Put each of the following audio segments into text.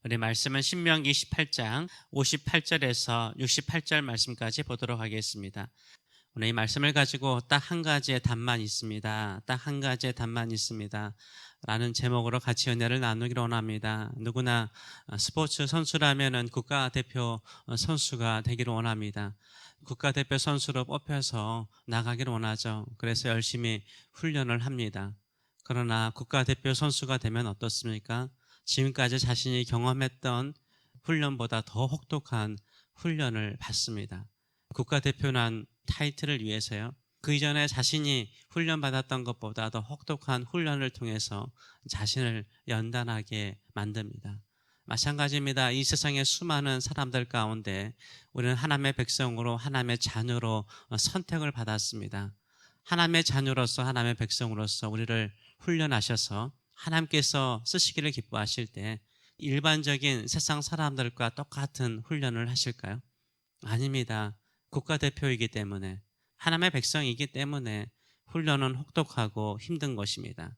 우리 말씀은 신명기 18장 58절에서 68절 말씀까지 보도록 하겠습니다. 오늘 이 말씀을 가지고 딱 한 가지의 답만 있습니다. 딱 한 가지의 답만 있습니다. 라는 제목으로 같이 은혜를 나누기를 원합니다. 누구나 스포츠 선수라면 국가대표 선수가 되기를 원합니다. 국가대표 선수로 뽑혀서 나가기를 원하죠. 그래서 열심히 훈련을 합니다. 그러나 국가대표 선수가 되면 어떻습니까? 지금까지 자신이 경험했던 훈련보다 더 혹독한 훈련을 받습니다. 국가대표란 타이틀을 위해서요. 그 이전에 자신이 훈련받았던 것보다 더 혹독한 훈련을 통해서 자신을 연단하게 만듭니다. 마찬가지입니다. 이 세상의 수많은 사람들 가운데 우리는 하나님의 백성으로, 하나님의 자녀로 선택을 받았습니다. 하나님의 자녀로서, 하나님의 백성으로서 우리를 훈련하셔서 하나님께서 쓰시기를 기뻐하실 때 일반적인 세상 사람들과 똑같은 훈련을 하실까요? 아닙니다. 국가대표이기 때문에, 하나님의 백성이기 때문에 훈련은 혹독하고 힘든 것입니다.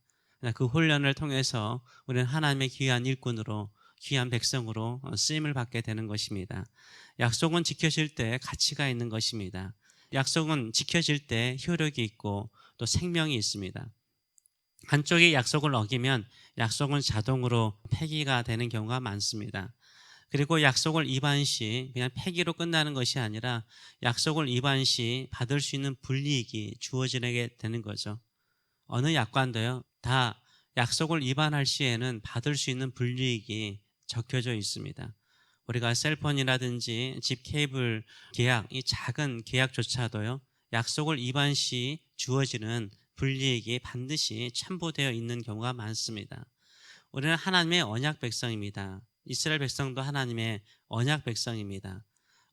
그 훈련을 통해서 우리는 하나님의 귀한 일꾼으로, 귀한 백성으로 쓰임을 받게 되는 것입니다. 약속은 지켜질 때 가치가 있는 것입니다. 약속은 지켜질 때 효력이 있고 또 생명이 있습니다. 한쪽이 약속을 어기면 약속은 자동으로 폐기가 되는 경우가 많습니다. 그리고 약속을 위반 시 그냥 폐기로 끝나는 것이 아니라 약속을 위반 시 받을 수 있는 불이익이 주어지게 되는 거죠. 어느 약관도요, 다 약속을 위반할 시에는 받을 수 있는 불이익이 적혀져 있습니다. 우리가 셀폰이라든지 집 케이블 계약, 이 작은 계약조차도요, 약속을 위반 시 주어지는 불이익이 반드시 첨부되어 있는 경우가 많습니다. 우리는 하나님의 언약 백성입니다. 이스라엘 백성도 하나님의 언약 백성입니다.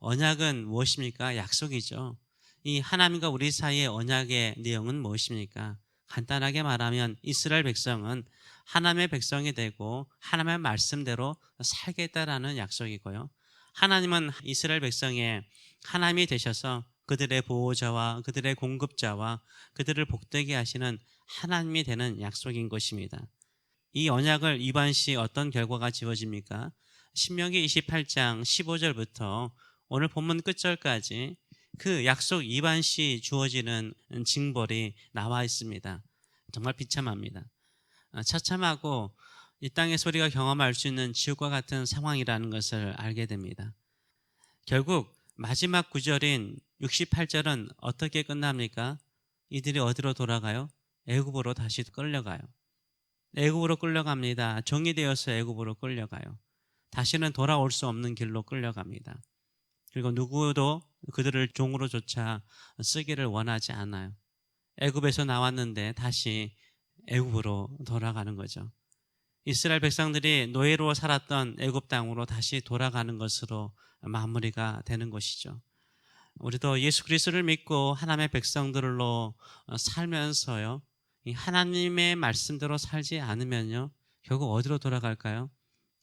언약은 무엇입니까? 약속이죠. 이 하나님과 우리 사이의 언약의 내용은 무엇입니까? 간단하게 말하면 이스라엘 백성은 하나님의 백성이 되고 하나님의 말씀대로 살겠다라는 약속이고요. 하나님은 이스라엘 백성의 하나님이 되셔서 그들의 보호자와 그들의 공급자와 그들을 복되게 하시는 하나님이 되는 약속인 것입니다. 이 언약을 위반 시 어떤 결과가 지어집니까? 신명기 28장 15절부터 오늘 본문 끝절까지 그 약속 위반 시 주어지는 징벌이 나와 있습니다. 정말 비참합니다. 처참하고 이 땅에서 우리가 경험할 수 있는 지옥과 같은 상황이라는 것을 알게 됩니다. 결국 마지막 구절인 68절은 어떻게 끝납니까? 이들이 어디로 돌아가요? 애굽으로 다시 끌려가요. 애굽으로 끌려갑니다. 종이 되어서 애굽으로 끌려가요. 다시는 돌아올 수 없는 길로 끌려갑니다. 그리고 누구도 그들을 종으로조차 쓰기를 원하지 않아요. 애굽에서 나왔는데 다시 애굽으로 돌아가는 거죠. 이스라엘 백성들이 노예로 살았던 애굽 땅으로 다시 돌아가는 것으로 마무리가 되는 것이죠. 우리도 예수 그리스도를 믿고 하나님의 백성들로 살면서요, 이 하나님의 말씀대로 살지 않으면요, 결국 어디로 돌아갈까요?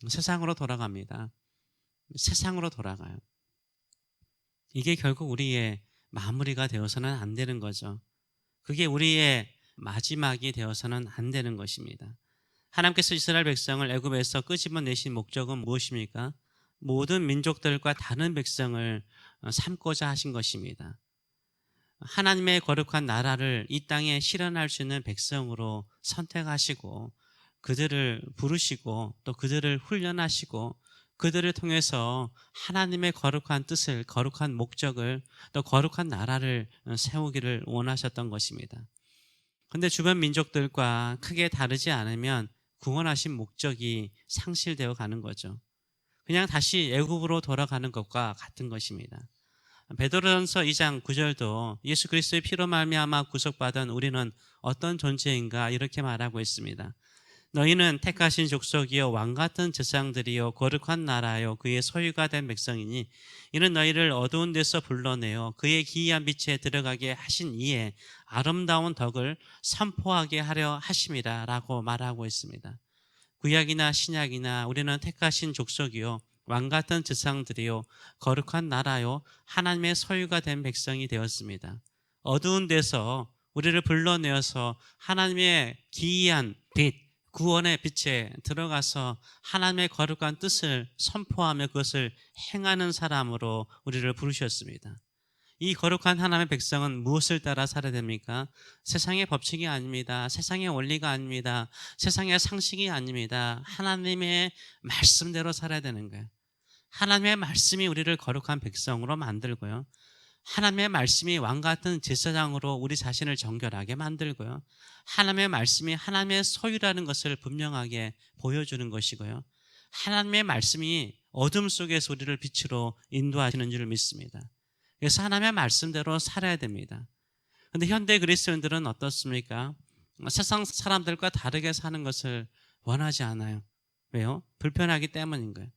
세상으로 돌아갑니다. 세상으로 돌아가요. 이게 결국 우리의 마무리가 되어서는 안 되는 거죠. 그게 우리의 마지막이 되어서는 안 되는 것입니다. 하나님께서 이스라엘 백성을 애굽에서 끄집어내신 목적은 무엇입니까? 모든 민족들과 다른 백성을 삼고자 하신 것입니다. 하나님의 거룩한 나라를 이 땅에 실현할 수 있는 백성으로 선택하시고 그들을 부르시고 또 그들을 훈련하시고 그들을 통해서 하나님의 거룩한 뜻을, 거룩한 목적을, 또 거룩한 나라를 세우기를 원하셨던 것입니다. 그런데 주변 민족들과 크게 다르지 않으면 구원하신 목적이 상실되어 가는 거죠. 그냥 다시 애굽으로 돌아가는 것과 같은 것입니다. 베드로전서 2장 9절도 예수 그리스도의 피로 말미암아 구속받은 우리는 어떤 존재인가 이렇게 말하고 있습니다. 너희는 택하신 족속이요 왕같은 제사장들이요 거룩한 나라요 그의 소유가 된 백성이니 이는 너희를 어두운 데서 불러내어 그의 기이한 빛에 들어가게 하신 이에 아름다운 덕을 선포하게 하려 하심이라 라고 말하고 있습니다. 구약이나 신약이나 우리는 택하신 족속이요 왕같은 제사장들이요 거룩한 나라요 하나님의 소유가 된 백성이 되었습니다. 어두운 데서 우리를 불러내어서 하나님의 기이한 빛, 구원의 빛에 들어가서 하나님의 거룩한 뜻을 선포하며 그것을 행하는 사람으로 우리를 부르셨습니다. 이 거룩한 하나님의 백성은 무엇을 따라 살아야 됩니까? 세상의 법칙이 아닙니다. 세상의 원리가 아닙니다. 세상의 상식이 아닙니다. 하나님의 말씀대로 살아야 되는 거예요. 하나님의 말씀이 우리를 거룩한 백성으로 만들고요. 하나님의 말씀이 왕같은 제사장으로 우리 자신을 정결하게 만들고요. 하나님의 말씀이 하나님의 소유라는 것을 분명하게 보여주는 것이고요. 하나님의 말씀이 어둠 속에서 우리를 빛으로 인도하시는 줄 믿습니다. 그래서 하나님의 말씀대로 살아야 됩니다. 그런데 현대 그리스도인들은 어떻습니까? 세상 사람들과 다르게 사는 것을 원하지 않아요. 왜요? 불편하기 때문인 거예요.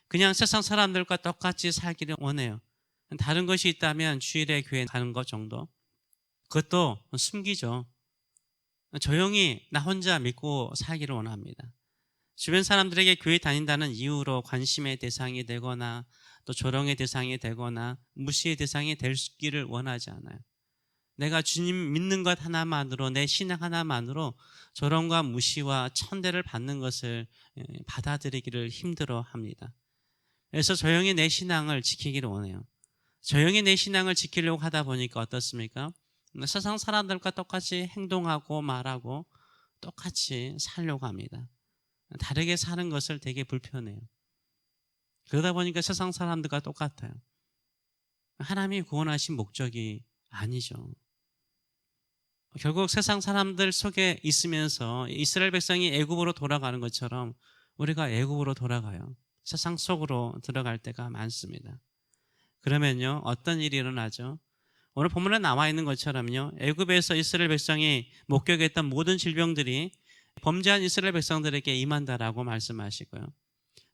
그냥 세상 사람들과 똑같이 살기를 원해요. 다른 것이 있다면 주일에 교회 가는 것 정도. 그것도 숨기죠. 조용히 나 혼자 믿고 살기를 원합니다. 주변 사람들에게 교회 다닌다는 이유로 관심의 대상이 되거나 또 조롱의 대상이 되거나 무시의 대상이 되기를 원하지 않아요. 내가 주님 믿는 것 하나만으로, 내 신앙 하나만으로 조롱과 무시와 천대를 받는 것을 받아들이기를 힘들어합니다. 그래서 조용히 내 신앙을 지키기를 원해요. 조용히 내 신앙을 지키려고 하다 보니까 어떻습니까? 세상 사람들과 똑같이 행동하고 말하고 똑같이 살려고 합니다. 다르게 사는 것을 되게 불편해요. 그러다 보니까 세상 사람들과 똑같아요. 하나님이 구원하신 목적이 아니죠. 결국 세상 사람들 속에 있으면서 이스라엘 백성이 애굽으로 돌아가는 것처럼 우리가 애굽으로 돌아가요. 세상 속으로 들어갈 때가 많습니다. 그러면요, 어떤 일이 일어나죠? 오늘 본문에 나와 있는 것처럼요, 애굽에서 이스라엘 백성이 목격했던 모든 질병들이 범죄한 이스라엘 백성들에게 임한다라고 말씀하시고요.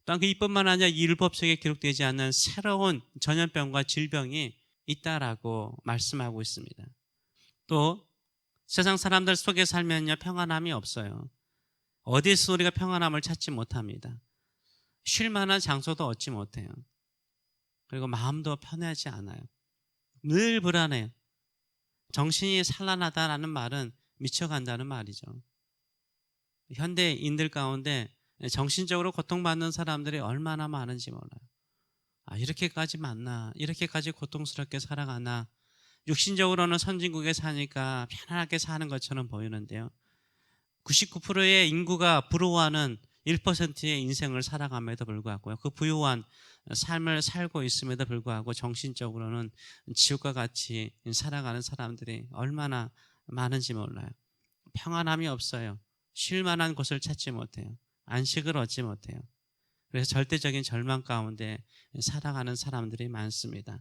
또한 그 이뿐만 아니라 이 율법 속에 기록되지 않는 새로운 전염병과 질병이 있다라고 말씀하고 있습니다. 또 세상 사람들 속에 살면요, 평안함이 없어요. 어디서 우리가 평안함을 찾지 못합니다. 쉴 만한 장소도 얻지 못해요. 그리고 마음도 편하지 않아요. 늘 불안해요. 정신이 산란하다라는 말은 미쳐간다는 말이죠. 현대인들 가운데 정신적으로 고통받는 사람들이 얼마나 많은지 몰라요. 이렇게까지 많나? 이렇게까지 고통스럽게 살아가나? 육신적으로는 선진국에 사니까 편안하게 사는 것처럼 보이는데요. 99%의 인구가 부러워하는 1%의 인생을 살아감에도 불구하고요. 그 부유한 삶을 살고 있음에도 불구하고 정신적으로는 지옥과 같이 살아가는 사람들이 얼마나 많은지 몰라요. 평안함이 없어요. 쉴 만한 곳을 찾지 못해요. 안식을 얻지 못해요. 그래서 절대적인 절망 가운데 살아가는 사람들이 많습니다.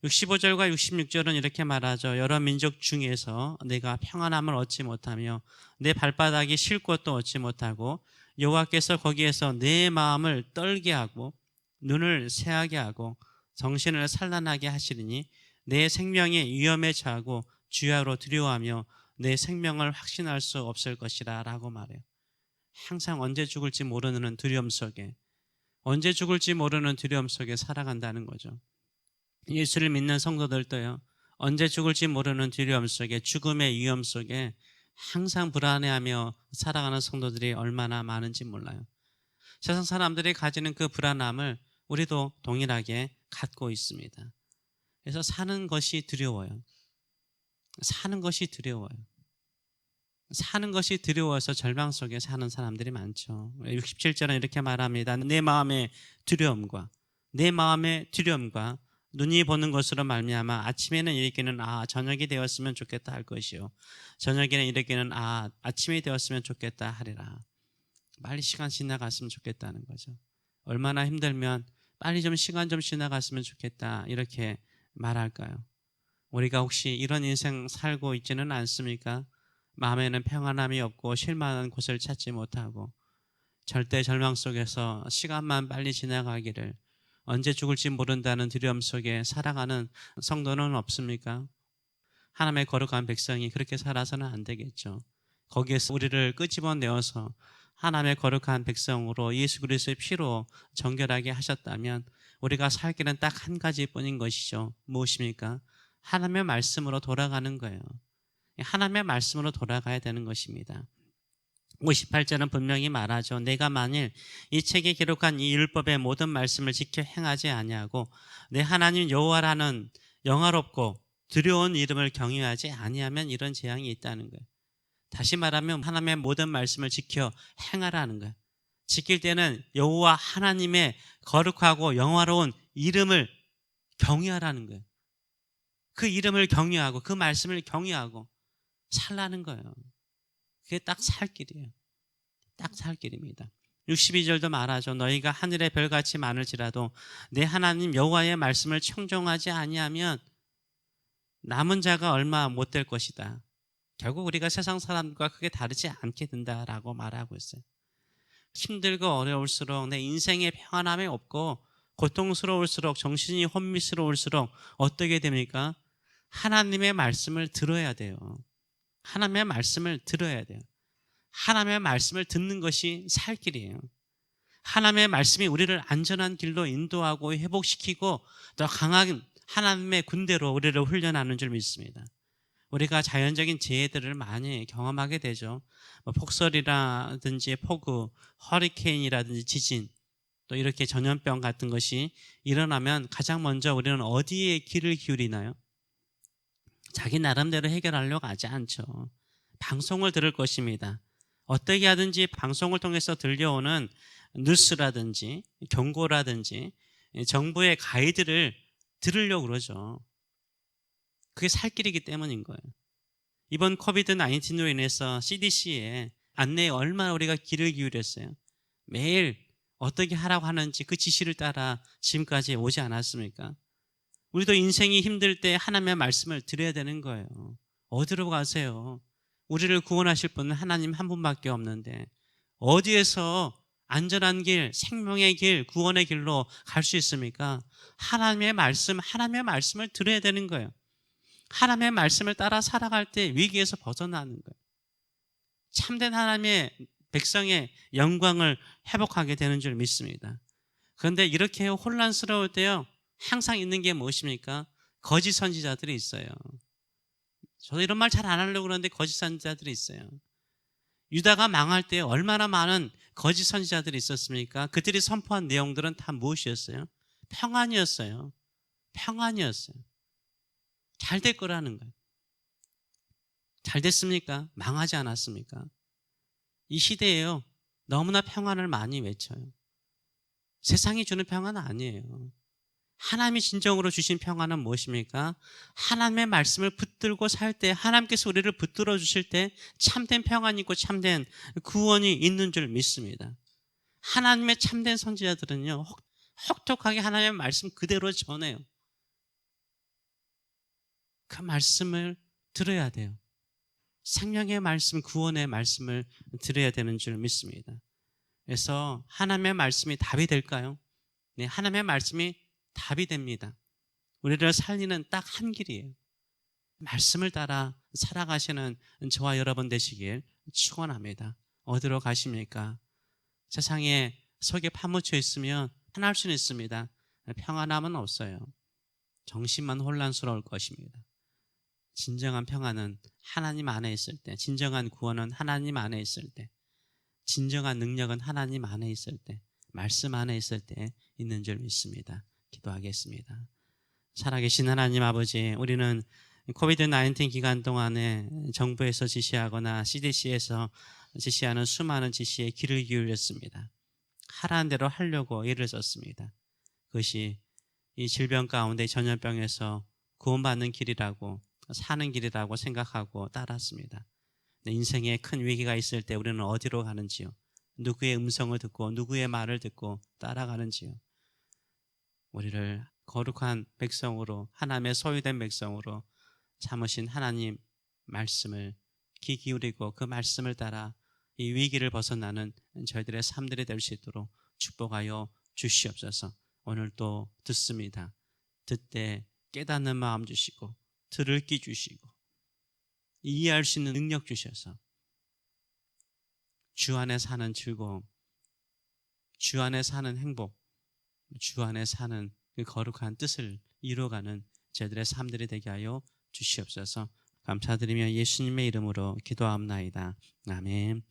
65절과 66절은 이렇게 말하죠. 여러 민족 중에서 내가 평안함을 얻지 못하며 내 발바닥이 쉴 곳도 얻지 못하고 여호와께서 거기에서 내 마음을 떨게 하고 눈을 새하게 하고 정신을 산란하게 하시리니 내 생명이 위험에 처하고 주야로 두려워하며 내 생명을 확신할 수 없을 것이라 라고 말해요. 항상 언제 죽을지 모르는 두려움 속에, 언제 죽을지 모르는 두려움 속에 살아간다는 거죠. 예수를 믿는 성도들도요, 언제 죽을지 모르는 두려움 속에, 죽음의 위험 속에 항상 불안해하며 살아가는 성도들이 얼마나 많은지 몰라요. 세상 사람들이 가지는 그 불안함을 우리도 동일하게 갖고 있습니다. 그래서 사는 것이 두려워요. 사는 것이 두려워요. 사는 것이 두려워서 절망 속에 사는 사람들이 많죠. 67절은 이렇게 말합니다. 내 마음의 두려움과 눈이 보는 것으로 말미암아 아침에는 이르기는 저녁이 되었으면 좋겠다 할 것이요 저녁에는 이르기는 아침이 되었으면 좋겠다 하리라. 빨리 시간 지나갔으면 좋겠다는 거죠. 얼마나 힘들면 빨리 좀 시간 좀 지나갔으면 좋겠다 이렇게 말할까요? 우리가 혹시 이런 인생 살고 있지는 않습니까? 마음에는 평안함이 없고 쉴만한 곳을 찾지 못하고 절대 절망 속에서 시간만 빨리 지나가기를, 언제 죽을지 모른다는 두려움 속에 살아가는 성도는 없습니까? 하나님의 거룩한 백성이 그렇게 살아서는 안 되겠죠. 거기에서 우리를 끄집어내어서 하나님의 거룩한 백성으로 예수 그리스도의 피로 정결하게 하셨다면 우리가 살 길은 딱 한 가지뿐인 것이죠. 무엇입니까? 하나님의 말씀으로 돌아가는 거예요. 하나님의 말씀으로 돌아가야 되는 것입니다. 58절은 분명히 말하죠. 내가 만일 이 책에 기록한 이 율법의 모든 말씀을 지켜 행하지 아니하고 내 하나님 여호와라는 영화롭고 두려운 이름을 경외하지 아니하면 이런 재앙이 있다는 거예요. 다시 말하면 하나님의 모든 말씀을 지켜 행하라는 거예요. 지킬 때는 여호와 하나님의 거룩하고 영화로운 이름을 경외하라는 거예요. 그 이름을 경외하고 그 말씀을 경외하고 살라는 거예요. 그게 딱 살 길이에요. 딱 살 길입니다. 62절도 말하죠. 너희가 하늘의 별같이 많을지라도 내 하나님 여호와의 말씀을 청종하지 아니하면 남은 자가 얼마 못 될 것이다. 결국 우리가 세상 사람들과 크게 다르지 않게 된다라고 말하고 있어요. 힘들고 어려울수록 내 인생에 평안함이 없고 고통스러울수록 정신이 혼미스러울수록 어떻게 됩니까? 하나님의 말씀을 들어야 돼요. 하나님의 말씀을 들어야 돼요. 하나님의 말씀을 듣는 것이 살 길이에요. 하나님의 말씀이 우리를 안전한 길로 인도하고 회복시키고 더 강한 하나님의 군대로 우리를 훈련하는 줄 믿습니다. 우리가 자연적인 재해들을 많이 경험하게 되죠. 폭설이라든지 폭우, 허리케인이라든지 지진, 또 이렇게 전염병 같은 것이 일어나면 가장 먼저 우리는 어디에 귀를 기울이나요? 자기 나름대로 해결하려고 하지 않죠. 방송을 들을 것입니다. 어떻게 하든지 방송을 통해서 들려오는 뉴스라든지 경고라든지 정부의 가이드를 들으려고 그러죠. 그게 살 길이기 때문인 거예요. 이번 코비드-19로 인해서 CDC의 안내에 얼마나 우리가 귀를 기울였어요. 매일 어떻게 하라고 하는지 그 지시를 따라 지금까지 오지 않았습니까? 우리도 인생이 힘들 때 하나님의 말씀을 드려야 되는 거예요. 어디로 가세요? 우리를 구원하실 분은 하나님 한 분밖에 없는데 어디에서 안전한 길, 생명의 길, 구원의 길로 갈 수 있습니까? 하나님의 말씀을 들어야 되는 거예요. 하나님의 말씀을 따라 살아갈 때 위기에서 벗어나는 거예요. 참된 하나님의 백성의 영광을 회복하게 되는 줄 믿습니다. 그런데 이렇게 혼란스러울 때요, 항상 있는 게 무엇입니까? 거짓 선지자들이 있어요. 저도 이런 말 잘 안 하려고 그러는데 거짓 선지자들이 있어요. 유다가 망할 때 얼마나 많은 거짓 선지자들이 있었습니까? 그들이 선포한 내용들은 다 무엇이었어요? 평안이었어요. 평안이었어요. 잘 될 거라는 거예요. 잘 됐습니까? 망하지 않았습니까? 이 시대에요, 너무나 평안을 많이 외쳐요. 세상이 주는 평안은 아니에요. 하나님이 진정으로 주신 평안은 무엇입니까? 하나님의 말씀을 붙들고 살 때, 하나님께서 우리를 붙들어 주실 때 참된 평안이 있고 참된 구원이 있는 줄 믿습니다. 하나님의 참된 선지자들은요, 혹독하게 하나님의 말씀 그대로 전해요. 그 말씀을 들어야 돼요. 생명의 말씀, 구원의 말씀을 들어야 되는 줄 믿습니다. 그래서 하나님의 말씀이 답이 될까요? 네, 하나님의 말씀이 답이 됩니다. 우리를 살리는 딱 한 길이에요. 말씀을 따라 살아가시는 저와 여러분 되시길 축원합니다. 어디로 가십니까? 세상에 속에 파묻혀 있으면 편할 수는 있습니다. 평안함은 없어요. 정신만 혼란스러울 것입니다. 진정한 평안은 하나님 안에 있을 때, 진정한 구원은 하나님 안에 있을 때, 진정한 능력은 하나님 안에 있을 때, 말씀 안에 있을 때 있는 줄 믿습니다. 기도하겠습니다. 살아계신 하나님 아버지, 우리는 코비드-19 기간 동안에 정부에서 지시하거나 CDC에서 지시하는 수많은 지시에 귀를 기울였습니다. 하라는 대로 하려고 애를 썼습니다. 그것이 이 질병 가운데 전염병에서 구원받는 길이라고, 사는 길이라고 생각하고 따랐습니다. 인생에 큰 위기가 있을 때 우리는 어디로 가는지요? 누구의 음성을 듣고 누구의 말을 듣고 따라가는지요? 우리를 거룩한 백성으로, 하나님의 소유된 백성으로 삼으신 하나님 말씀을 귀 기울이고 그 말씀을 따라 이 위기를 벗어나는 저희들의 삶들이 될 수 있도록 축복하여 주시옵소서. 오늘 또 듣습니다. 듣되 깨닫는 마음 주시고 들을 귀 주시고 이해할 수 있는 능력 주셔서 주 안에 사는 즐거움, 주 안에 사는 행복, 주 안에 사는 그 거룩한 뜻을 이루어가는 저희들의 삶들이 되게 하여 주시옵소서. 감사드리며 예수님의 이름으로 기도합나이다. 아멘.